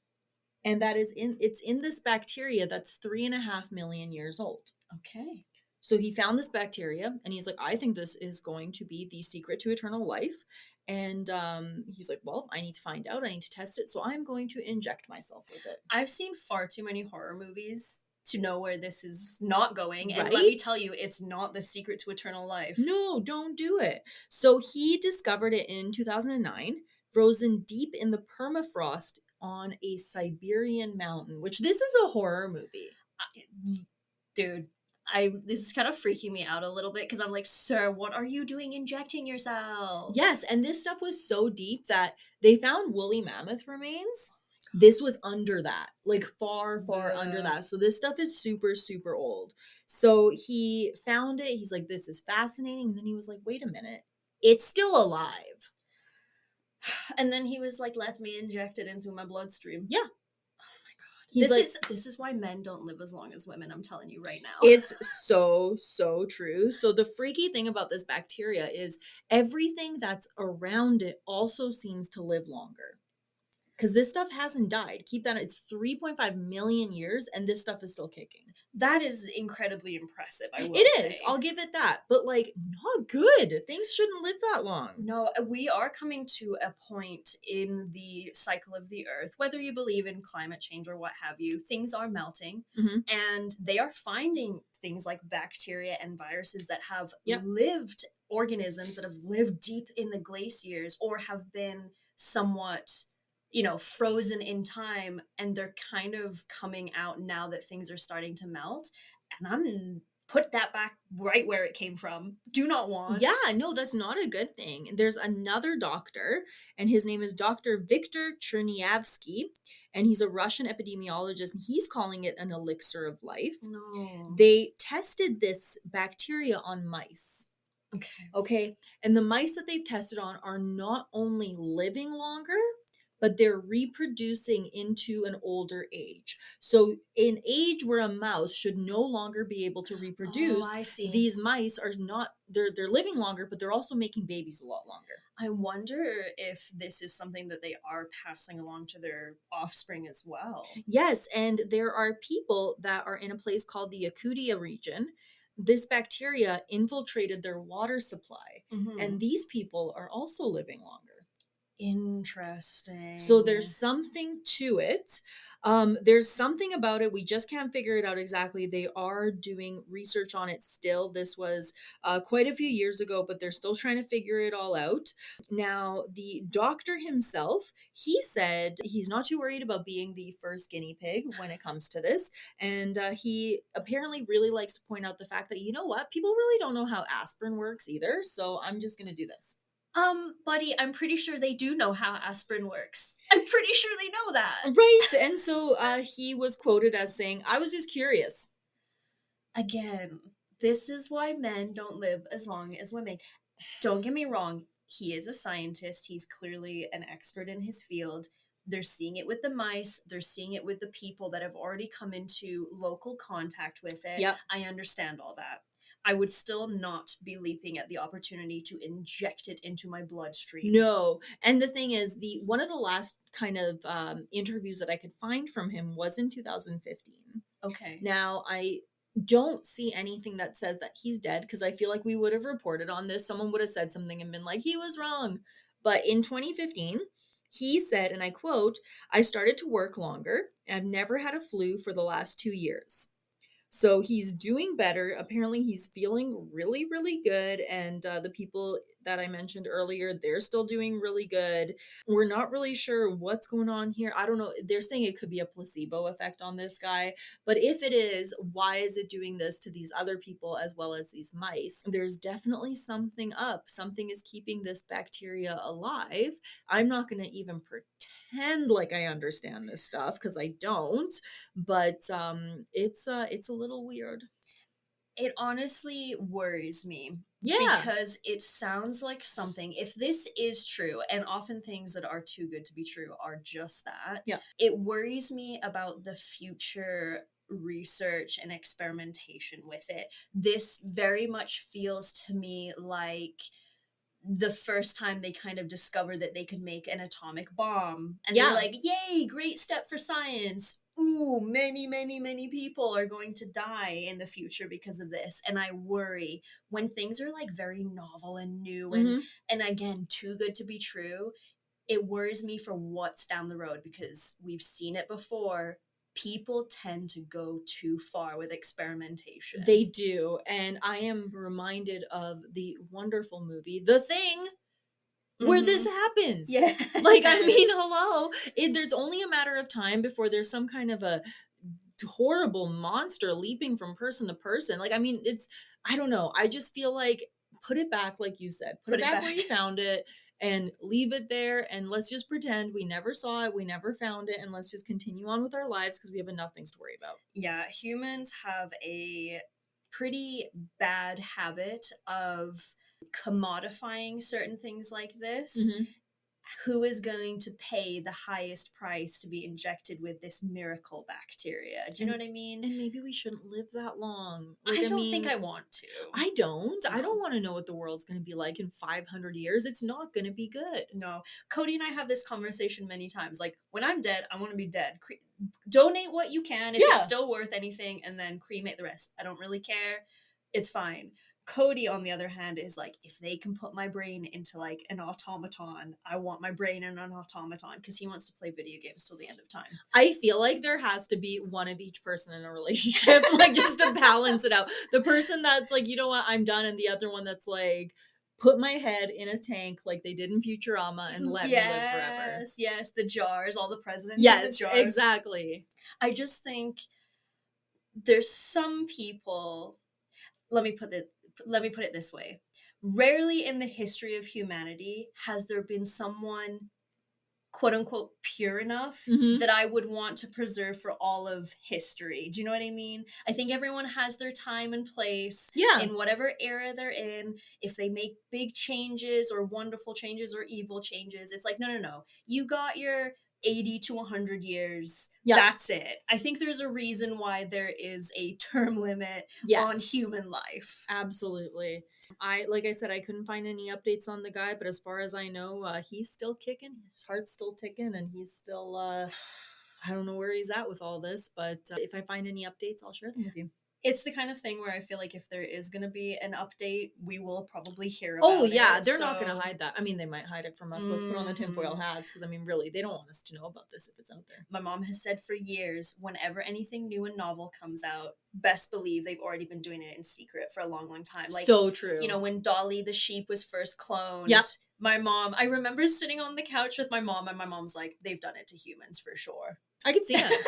Speaker 1: and it's in this bacteria that's 3.5 million years old.
Speaker 2: Okay.
Speaker 1: So he found this bacteria and he's like, I think this is going to be the secret to eternal life. And he's like, well, I need to find out. I need to test it. So I'm going to inject myself with it.
Speaker 2: I've seen far too many horror movies to know where this is not going. And let me
Speaker 1: Right?
Speaker 2: tell you, it's not the secret to eternal life.
Speaker 1: No, don't do it. So he discovered it in 2009, frozen deep in the permafrost on a Siberian mountain, which this is a horror movie.
Speaker 2: Dude, this is kind of freaking me out a little bit because I'm like, sir, what are you doing injecting yourself?
Speaker 1: Yes, and this stuff was so deep that they found woolly mammoth remains. This was under that, like far, far under
Speaker 2: Bleh.
Speaker 1: that. So this stuff is super, super old. So he found it. He's like, this is fascinating. And then he was like, wait a minute. It's still alive.
Speaker 2: And then he was like, let me inject it into my bloodstream.
Speaker 1: Yeah.
Speaker 2: Oh my god.
Speaker 1: He's like,
Speaker 2: This is why men don't live as long as women, I'm telling you right now.
Speaker 1: it's so, so true. So the freaky thing about this bacteria is everything that's around it also seems to live longer. Because this stuff hasn't died. Keep that, it's 3.5 million years and this stuff is still kicking.
Speaker 2: That is incredibly impressive, I will
Speaker 1: It
Speaker 2: say.
Speaker 1: is. I'll give it that. But like, not good. Things shouldn't live that long.
Speaker 2: No, we are coming to a point in the cycle of the earth, whether you believe in climate change or what have you, things are melting
Speaker 1: Mhm.
Speaker 2: and they are finding things like bacteria and viruses that have
Speaker 1: Yep.
Speaker 2: lived, organisms that have lived deep in the glaciers or have been somewhat, frozen in time, and they're kind of coming out now that things are starting to melt. And I'm put that back right where it came from. Do not want.
Speaker 1: Yeah, no, that's not a good thing. There's another doctor, and his name is Dr. Viktor Chernyavsky, and he's a Russian epidemiologist, and he's calling it an elixir of life.
Speaker 2: No.
Speaker 1: They tested this bacteria on mice.
Speaker 2: Okay.
Speaker 1: Okay. And the mice that they've tested on are not only living longer, but they're reproducing into an older age. So, in age where a mouse should no longer be able to
Speaker 2: Oh,
Speaker 1: reproduce,
Speaker 2: I see.
Speaker 1: these mice are not, they're living longer, but they're also making babies a lot longer.
Speaker 2: I wonder if this is something that they are passing along to their offspring as well.
Speaker 1: Yes, and there are people that are in a place called the Yakutia region. This bacteria infiltrated their water supply,
Speaker 2: Mhm.
Speaker 1: and these people are also living longer.
Speaker 2: Interesting.
Speaker 1: So there's something to it. There's something about it. We just can't figure it out exactly. They are doing research on it still. This was quite a few years ago, but they're still trying to figure it all out. Now, the doctor himself, he said he's not too worried about being the first guinea pig when it comes to this. And he apparently really likes to point out the fact that, you know what, people really don't know how aspirin works either. So I'm just going to do this.
Speaker 2: Buddy, I'm pretty sure they do know how aspirin works. I'm pretty sure they know that.
Speaker 1: Right. And so he was quoted as saying, I was just curious.
Speaker 2: Again, this is why men don't live as long as women. Don't get me wrong, he is a scientist. He's clearly an expert in his field. They're seeing it with the mice, they're seeing it with the people that have already come into local contact with it.
Speaker 1: Yep.
Speaker 2: I understand all that. I would still not be leaping at the opportunity to inject it into my bloodstream.
Speaker 1: No. And the thing is, the one of the last kind of interviews that I could find from him was in 2015.
Speaker 2: Okay.
Speaker 1: Now, I don't see anything that says that he's dead because I feel like we would have reported on this. Someone would have said something and been like, he was wrong. But in 2015, he said, and I quote, I started to work longer. And I've never had a flu for the last 2 years. So he's doing better. Apparently, he's feeling really, really good. And the people that I mentioned earlier, they're still doing really good. We're not really sure what's going on here. I don't know. They're saying it could be a placebo effect on this guy. But if it is, why is it doing this to these other people as well as these mice? There's definitely something up. Something is keeping this bacteria alive. I'm not going to even pretend like I understand this stuff because I don't. But it's a little weird.
Speaker 2: It honestly worries me.
Speaker 1: Yeah.
Speaker 2: Because it sounds like something, if this is true, and often things that are too good to be true are just that,
Speaker 1: Yeah.
Speaker 2: it worries me about the future research and experimentation with it. This very much feels to me like the first time they kind of discovered that they could make an atomic bomb. And
Speaker 1: Yeah.
Speaker 2: they're like, yay, great step for science. ooh, many people are going to die in the future because of this. And I worry when things are like very novel and new
Speaker 1: Mhm.
Speaker 2: and again, too good to be true. It worries me for what's down the road because we've seen it before. People tend to go too far with experimentation.
Speaker 1: They do, and I am reminded of the wonderful movie, The Thing, where this
Speaker 2: Mhm.
Speaker 1: happens. Like, I mean,
Speaker 2: Yes.
Speaker 1: hello? There's only a matter of time before there's some kind of a horrible monster leaping from person to person. Like, I mean, it's I don't know. I just feel like put it back, like you said. Put
Speaker 2: Put
Speaker 1: it
Speaker 2: it
Speaker 1: back where
Speaker 2: back.
Speaker 1: you found it and leave it there, and let's just pretend we never saw it, we never found it, and let's just continue on with our lives because we have enough things to worry about.
Speaker 2: Yeah, humans have a pretty bad habit of commodifying certain things like this.
Speaker 1: Mhm.
Speaker 2: Who is going to pay the highest price to be injected with this miracle bacteria? Do you know
Speaker 1: And
Speaker 2: what I mean?
Speaker 1: and maybe we shouldn't live that long. Like,
Speaker 2: I
Speaker 1: I
Speaker 2: don't think
Speaker 1: mean,
Speaker 2: I want to.
Speaker 1: I don't. I don't
Speaker 2: No.
Speaker 1: wanna know what the world's gonna be like in 500 years. It's not gonna be good.
Speaker 2: No. Cody and I have this conversation many times. Like, when I'm dead, I want to be dead. Donate what you can if it's
Speaker 1: Yeah.
Speaker 2: still worth anything, and then cremate the rest. I don't really care. It's fine. Cody, on the other hand, is like, if they can put my brain into like an automaton, I want my brain in an automaton because he wants to play video games till the end of time.
Speaker 1: I feel like there has to be one of each person in a relationship, like, just to balance it out. The person that's like, "You know what? I'm done," and the other one that's like, "Put my head in a tank like they did in Futurama and let me live forever."
Speaker 2: Yes, yes, the jars, all the presidents in the
Speaker 1: Yes,
Speaker 2: jars.
Speaker 1: exactly.
Speaker 2: I just think there's some people, let me put it let me put it this way. Rarely in the history of humanity has there been someone quote unquote pure enough
Speaker 1: Mhm.
Speaker 2: that I would want to preserve for all of history. Do you know what I mean? I think everyone has their time and place
Speaker 1: Yeah.
Speaker 2: in whatever era they're in. If they make big changes or wonderful changes or evil changes, it's like, no, no, no. You got your 80 to 100 years.
Speaker 1: Yep.
Speaker 2: That's it. I think there's a reason why there is a term limit on
Speaker 1: Yes.
Speaker 2: human life.
Speaker 1: Absolutely. Like I said, I couldn't find any updates on the guy, but as far as I know, he's still kicking. His heart's still ticking, and he's still. I don't know where he's at with all this, but if I find any updates, I'll share them with you.
Speaker 2: It's the kind of thing where I feel like if there is going to be an update, we will probably hear
Speaker 1: Oh
Speaker 2: about
Speaker 1: yeah,
Speaker 2: it.
Speaker 1: they're not going to
Speaker 2: So,
Speaker 1: hide that. I mean, they might hide it from us. Let's put on the tinfoil
Speaker 2: mhm.
Speaker 1: hats because I mean, really, they don't want us to know about this if it's out there.
Speaker 2: My mom has said for years, whenever anything new and novel comes out, best believe they've already been doing it in secret for a long, long time. Like,
Speaker 1: So
Speaker 2: you know,
Speaker 1: true.
Speaker 2: when Dolly the sheep was first
Speaker 1: Yep.
Speaker 2: cloned, my mom, I remember sitting on the couch with my mom, and my mom's like, they've done it to humans for sure.
Speaker 1: I could see it.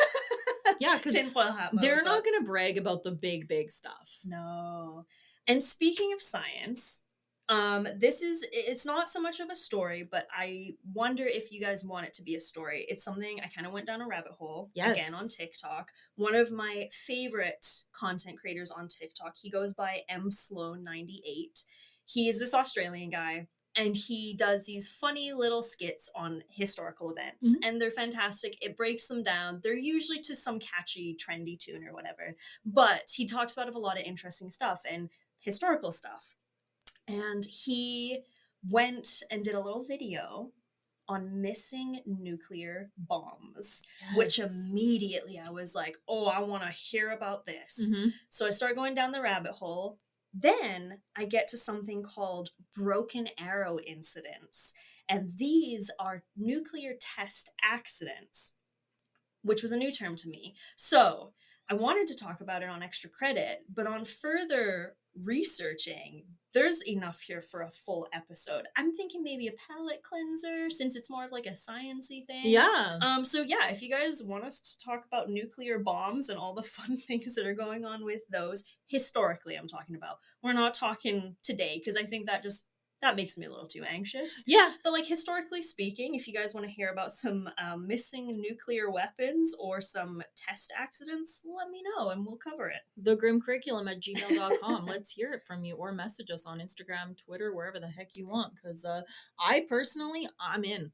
Speaker 1: Yeah, because
Speaker 2: Tinfoil hat mode,
Speaker 1: they're not
Speaker 2: but
Speaker 1: going to brag about the big stuff.
Speaker 2: no. And speaking of science, it's not so much of a story, but I wonder if you guys want it to be a story. It's something I kind of went down a rabbit hole again on
Speaker 1: Yes.
Speaker 2: TikTok. One of my favorite content creators on TikTok, he goes by mslow98. He is this Australian guy, and he does these funny little skits on historical events,
Speaker 1: Mhm.
Speaker 2: and they're fantastic. It breaks them down. They're usually to some catchy trendy tune or whatever, but he talks about a lot of interesting stuff and historical stuff. And he went and did a little video on missing nuclear bombs, which
Speaker 1: Yes.
Speaker 2: immediately I was like, oh, I want to hear about this.
Speaker 1: Mhm.
Speaker 2: So I start going down the rabbit hole. Then I get to something called broken arrow incidents. And these are nuclear test accidents, which was a new term to me. So I wanted to talk about it on extra credit, but on further researching, there's enough here for a full episode. I'm thinking maybe a palate cleanser since it's more of like a sciencey thing.
Speaker 1: Yeah.
Speaker 2: So yeah, if you guys want us to talk about nuclear bombs and all the fun things that are going on with those, historically I'm talking about. We're not talking today because I think that makes me a little too anxious.
Speaker 1: Yeah.
Speaker 2: But like historically speaking, if you guys want to hear about some missing nuclear weapons or some test accidents, let me know and we'll cover it.
Speaker 1: thegrimcurriculum@gmail.com. Let's hear it from you or message us on Instagram, Twitter, wherever the heck you want. Because I personally, I'm in.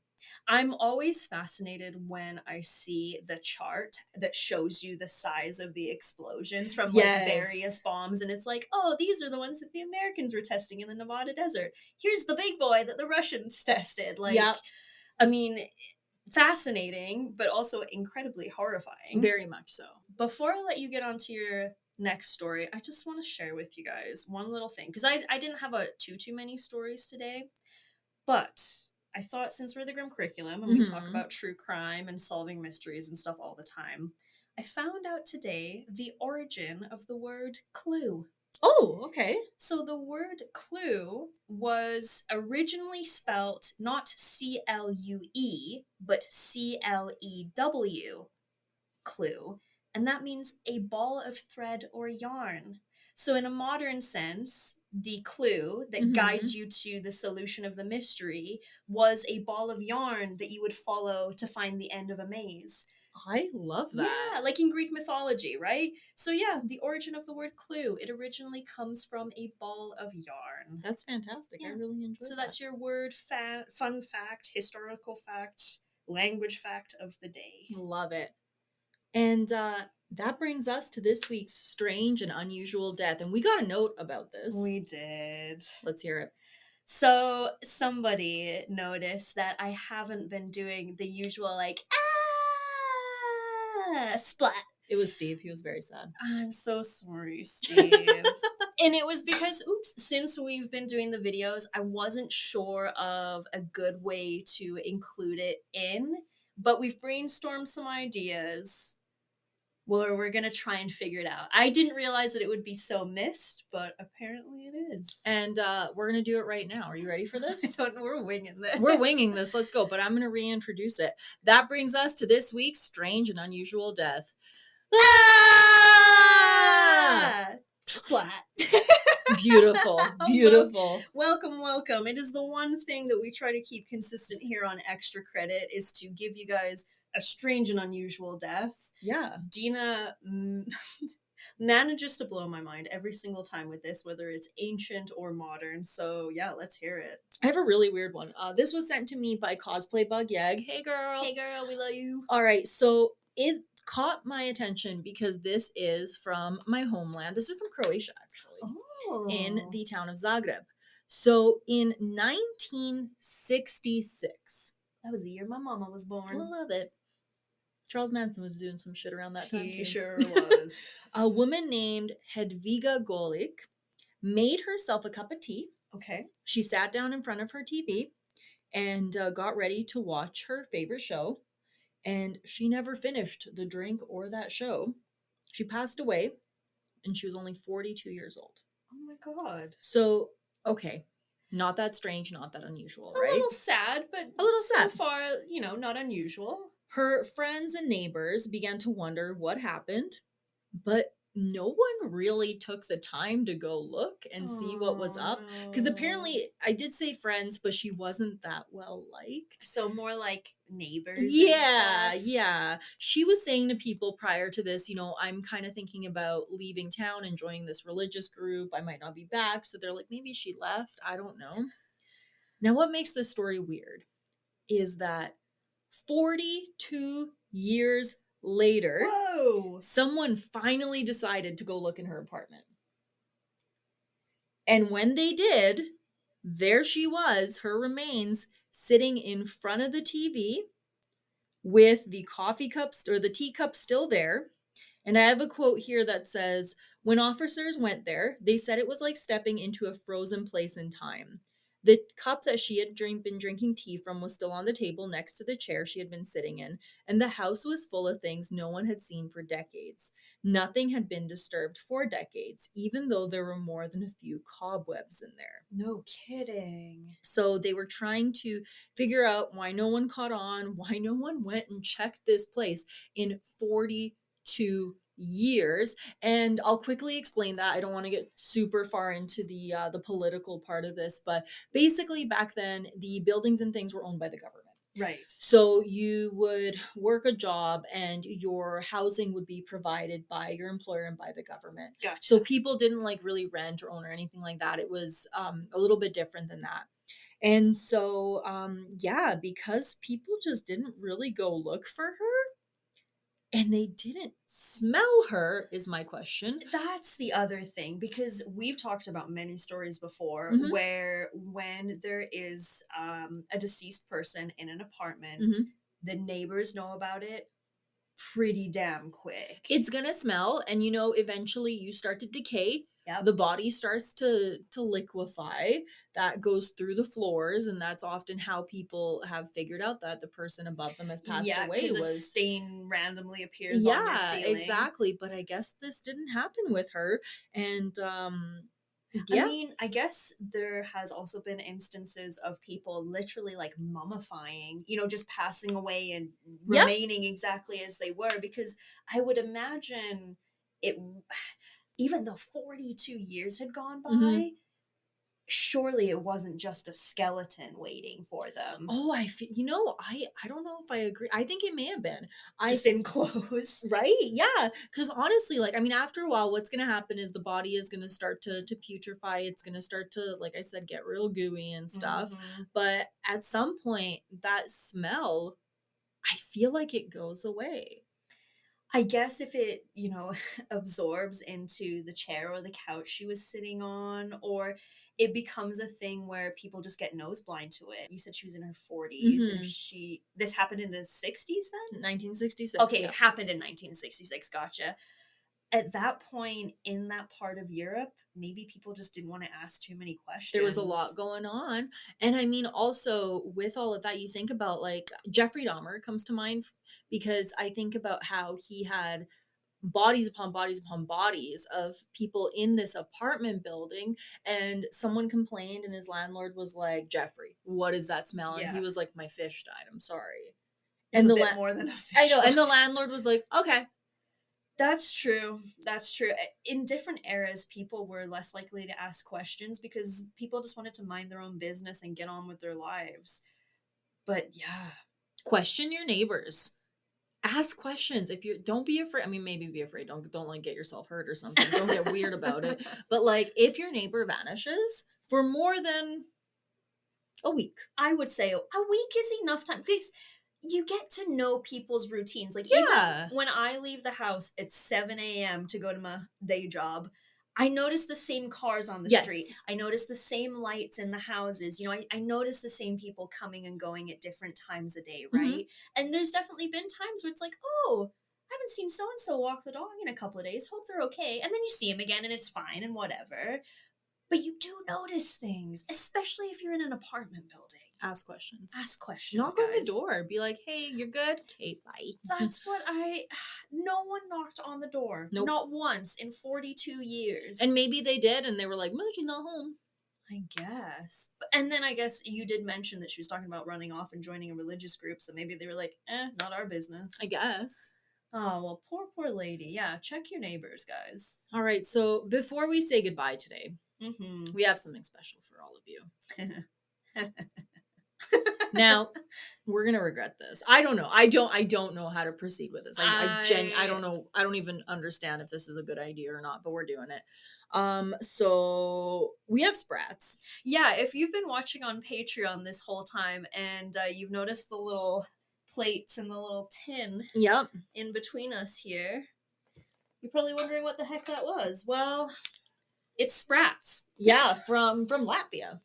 Speaker 2: I'm always fascinated when I see the chart that shows you the size of the explosions from like
Speaker 1: Yes.
Speaker 2: various bombs, and it's like, oh, these are the ones that the Americans were testing in the Nevada desert. Here's the big boy that the Russians tested. Like,
Speaker 1: Yep.
Speaker 2: I mean, fascinating, but also incredibly horrifying.
Speaker 1: Very much so.
Speaker 2: Before I let you get on to your next story, I just want to share with you guys one little thing, because I didn't have too many stories today, but I thought, since we're the Grim Curriculum and we talk about true crime and solving mysteries and stuff all the time, I found out today the origin of the word clue.
Speaker 1: Oh, okay.
Speaker 2: So the word clue was originally spelt not C-L-U-E, but C-L-E-W, clue, and that means a ball of thread or yarn. So in a modern sense, the clue that guides you to the solution of the mystery was a ball of yarn that you would follow to find the end of a maze.
Speaker 1: I love that.
Speaker 2: Yeah, like in Greek mythology, right? So yeah, the origin of the word clue, it originally comes from a ball of yarn.
Speaker 1: That's fantastic.
Speaker 2: Yeah.
Speaker 1: I really enjoyed
Speaker 2: So that's your word fun fact, historical fact, language fact of the day.
Speaker 1: Love it. And that brings us to this week's strange and unusual death. And we got a note about this.
Speaker 2: We did.
Speaker 1: Let's hear it.
Speaker 2: So somebody noticed that I haven't been doing the usual like splat.
Speaker 1: It was Steve. He was very sad.
Speaker 2: I'm so sorry, Steve. And it was because, since we've been doing the videos, I wasn't sure of a good way to include it in, but we've brainstormed some ideas. Well, we're going to try and figure it out. I didn't realize that it would be so missed, but apparently it is.
Speaker 1: And we're going to do it right now. Are you ready for this?
Speaker 2: We're winging this.
Speaker 1: We're winging this. Let's go. But I'm going to reintroduce it. That brings us to this week's strange and unusual death. Ah!
Speaker 2: Splat.
Speaker 1: Beautiful. Beautiful.
Speaker 2: Welcome. It is the one thing that we try to keep consistent here on Extra Credit, is to give you guys a strange and unusual death.
Speaker 1: Yeah.
Speaker 2: Dina manages to blow my mind every single time with this, whether it's ancient or modern. So yeah, let's hear it.
Speaker 1: I have a really weird one. This was sent to me by Cosplay Bug Yeg. Hey girl,
Speaker 2: we love you.
Speaker 1: All right, so it caught my attention because this is from my homeland. This is from Croatia, actually, in the town of Zagreb. So in 1966,
Speaker 2: that was the year my mama was born.
Speaker 1: I love it. Charles Manson was doing some shit around that time.
Speaker 2: He sure was.
Speaker 1: A woman named Hedviga Golik made herself a cup of tea.
Speaker 2: Okay.
Speaker 1: She sat down in front of her TV and got ready to watch her favorite show. And she never finished the drink or that show. She passed away, and she was only 42 years old.
Speaker 2: Oh my God.
Speaker 1: So, okay. Not that strange, not that unusual, right?
Speaker 2: A little sad, but so far, not unusual.
Speaker 1: Her friends and neighbors began to wonder what happened, but no one really took the time to go look and see what was up. Because apparently, I did say friends, but she wasn't that well liked.
Speaker 2: So more like neighbors.
Speaker 1: Yeah. She was saying to people prior to this, I'm kind of thinking about leaving town and joining this religious group. I might not be back. So they're like, maybe she left. I don't know. Now, what makes this story weird is that 42 years later, someone finally decided to go look in her apartment. And when they did, there she was, her remains, sitting in front of the TV with the coffee cups or the teacup still there. And I have a quote here that says, when officers went there, they said it was like stepping into a frozen place in time. The cup that she had been drinking tea from was still on the table next to the chair she had been sitting in, and the house was full of things no one had seen for decades. Nothing had been disturbed for decades, even though there were more than a few cobwebs in there.
Speaker 2: No kidding.
Speaker 1: So they were trying to figure out why no one caught on, why no one went and checked this place in 42 years. And I'll quickly explain that. I don't want to get super far into the political part of this, but basically back then the buildings and things were owned by the government.
Speaker 2: Right.
Speaker 1: So you would work a job and your housing would be provided by your employer and by the government.
Speaker 2: Gotcha.
Speaker 1: So people didn't like really rent or own or anything like that. It was a little bit different than that. And so, because people just didn't really go look for her, and they didn't smell her, is my question.
Speaker 2: That's the other thing, because we've talked about many stories before where when there is a deceased person in an apartment, the neighbors know about it pretty damn quick.
Speaker 1: It's gonna smell, and eventually you start to decay.
Speaker 2: Yep.
Speaker 1: The body starts to liquefy. That goes through the floors, and that's often how people have figured out that the person above them has passed away.
Speaker 2: Because a
Speaker 1: Was
Speaker 2: stain randomly appears on their ceiling.
Speaker 1: exactly. But I guess this didn't happen with her, and
Speaker 2: I mean, I guess there has also been instances of people literally like mummifying, just passing away and remaining exactly as they were, because I would imagine it, even though 42 years had gone by, surely it wasn't just a skeleton waiting for them.
Speaker 1: Oh, I feel, I don't know if I agree. I think it may have been.
Speaker 2: Just in clothes.
Speaker 1: Right? Yeah. Because honestly, after a while, what's going to happen is the body is going to start to putrefy. It's going to start to, like I said, get real gooey and stuff.
Speaker 2: Mhm.
Speaker 1: But at some point, that smell, I feel like it goes away.
Speaker 2: I guess if it, absorbs into the chair or the couch she was sitting on, or it becomes a thing where people just get nose blind to it. You said she was in her 40s, and if this happened in the 60s then?
Speaker 1: 1966.
Speaker 2: Okay, it happened in 1966, gotcha. At that point in that part of Europe, maybe people just didn't want to ask too many questions.
Speaker 1: There was a lot going on. And I mean, also with all of that, you think about Jeffrey Dahmer comes to mind, because I think about how he had bodies upon bodies upon bodies of people in this apartment building, and someone complained and his landlord was like, Jeffrey, what is that smell? And he was like, my fish died, I'm sorry.
Speaker 2: It's a bit more than a fish.
Speaker 1: I know. And the landlord was like, okay.
Speaker 2: That's true. In different eras, people were less likely to ask questions because people just wanted to mind their own business and get on with their lives. But yeah.
Speaker 1: Question your neighbors. Ask questions. Don't be afraid. I mean, maybe be afraid. Don't get yourself hurt or something. Don't get weird about it. But if your neighbor vanishes for more than a week,
Speaker 2: I would say a week is enough time, because you get to know people's routines. Even when I leave the house at 7 a.m. to go to my day job, I notice the same cars on the street. I notice the same lights in the houses. I notice the same people coming and going at different times a day, right? And there's definitely been times where it's like, oh, I haven't seen so-and-so walk the dog in a couple of days. Hope they're okay. And then you see him again and it's fine and whatever. But you do notice things, especially if you're in an apartment building.
Speaker 1: Ask questions.
Speaker 2: Knock
Speaker 1: on the door. Be like, hey, you're good? Okay, bye.
Speaker 2: That's what no one knocked on the door.
Speaker 1: Nope.
Speaker 2: Not once in 42 years.
Speaker 1: And maybe they did, and they were like, well, she's not home.
Speaker 2: I guess. And then I guess you did mention that she was talking about running off and joining a religious group, so maybe they were like, not our business.
Speaker 1: I guess.
Speaker 2: Oh, well, poor lady. Yeah, check your neighbors, guys.
Speaker 1: All right, so before we say goodbye today, we have something special for all of you. Now, we're gonna regret this. I don't know. I don't know how to proceed with this. I don't know. I don't even understand if this is a good idea or not, but we're doing it. So we have sprats.
Speaker 2: Yeah, if you've been watching on Patreon this whole time and you've noticed the little plates and the little tin in between us here, you're probably wondering what the heck that was. Well, it's sprats.
Speaker 1: Yeah, from Latvia.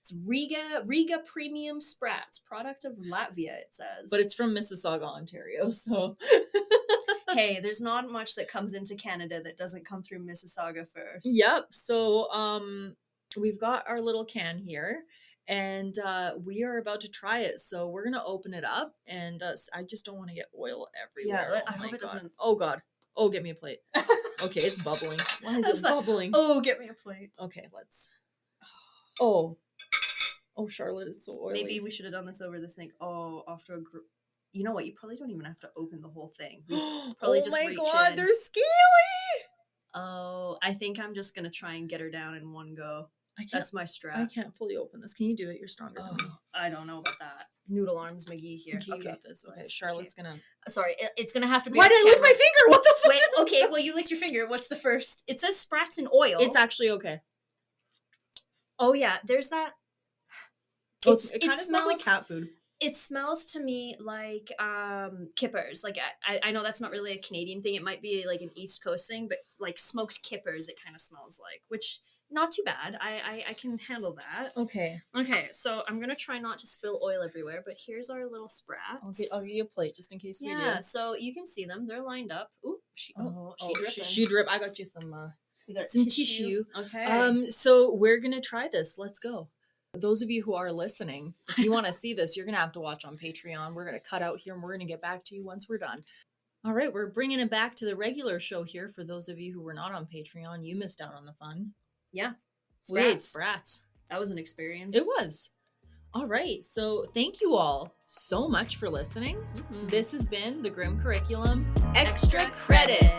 Speaker 2: It's Riga Premium Sprats, product of Latvia, it says.
Speaker 1: But it's from Mississauga, Ontario, so
Speaker 2: hey, there's not much that comes into Canada that doesn't come through Mississauga first.
Speaker 1: Yep. So we've got our little can here, and we are about to try it. So we're gonna open it up, and I just don't want to get oil everywhere.
Speaker 2: Yeah, I hope it doesn't.
Speaker 1: Oh God. Oh, get me a plate. Okay, it's bubbling. Why is it bubbling?
Speaker 2: Oh, get me a plate.
Speaker 1: Okay, let's. Oh, Charlotte, it's so oily.
Speaker 2: Maybe we should have done this over the sink. Oh, after you know what? You probably don't even have to open the whole thing. Probably just reach in. Oh my God,
Speaker 1: they're scaly.
Speaker 2: Oh, I think I'm just gonna try and get her down in one go. That's my strat.
Speaker 1: I can't fully open this. Can you do it? You're stronger than me.
Speaker 2: I don't know about that. Noodle arms McGee here.
Speaker 1: Okay, you got this. Okay, Charlotte's gonna.
Speaker 2: Sorry, it's gonna have to be.
Speaker 1: Why did I lick my finger? What the fuck?
Speaker 2: Wait, okay, well, you licked your finger. What's the first? It says sprats and oil.
Speaker 1: It's actually okay.
Speaker 2: Oh yeah, there's that.
Speaker 1: It kind of smells like cat food.
Speaker 2: It smells to me like kippers. Like I know that's not really a Canadian thing. It might be like an East Coast thing, but like smoked kippers, it kind of smells like, which Not too bad. I can handle that.
Speaker 1: Okay.
Speaker 2: Okay, so I'm gonna try not to spill oil everywhere, but here's our little sprats.
Speaker 1: I'll give you a plate just in case we do.
Speaker 2: Yeah, so you can see them. They're lined up. Ooh, she dripping.
Speaker 1: She drip. I got you
Speaker 2: We got
Speaker 1: some tissue.
Speaker 2: Okay.
Speaker 1: So we're gonna try this. Let's go. Those of you who are listening, if you want to see this, you're gonna have to watch on Patreon. We're gonna cut out here and we're gonna get back to you once we're done. All right, we're bringing it back to the regular show here. For those of you who were not on Patreon, you missed out on the fun.
Speaker 2: Yeah.
Speaker 1: We ate sprats.
Speaker 2: That was an experience.
Speaker 1: It was. All right, so thank you all so much for listening. This has been the Grim Curriculum Extra Credit.